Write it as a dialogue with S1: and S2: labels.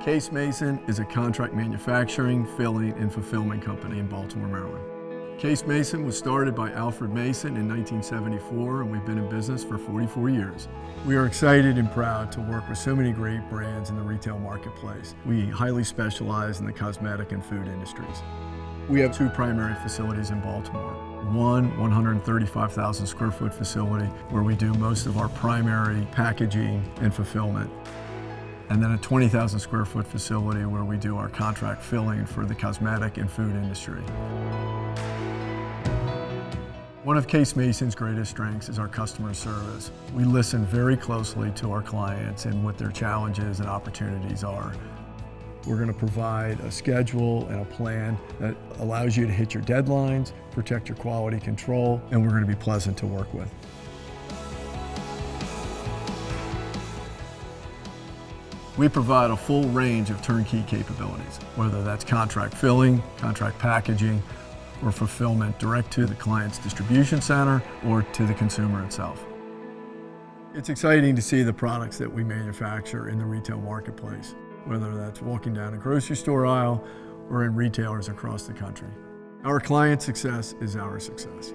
S1: Case Mason is a contract manufacturing, filling, and fulfillment company in Baltimore, Maryland. Case Mason was started by Alfred Mason in 1974, and we've been in business for 44 years. We are excited and proud to work with so many great brands in the retail marketplace. We highly specialize in the cosmetic and food industries. We have two primary facilities in Baltimore. One 135,000 square foot facility where we do most of our primary packaging and fulfillment. And then a 20,000 square foot facility where we do our contract filling for the cosmetic and food industry. One of Case Mason's greatest strengths is our customer service. We listen very closely to our clients and what their challenges and opportunities are. We're going to provide a schedule and a plan that allows you to hit your deadlines, protect your quality control, and we're going to be pleasant to work with. We provide a full range of turnkey capabilities, whether that's contract filling, contract packaging, or fulfillment direct to the client's distribution center or to the consumer itself. It's exciting to see the products that we manufacture in the retail marketplace, whether that's walking down a grocery store aisle or in retailers across the country. Our client success is our success.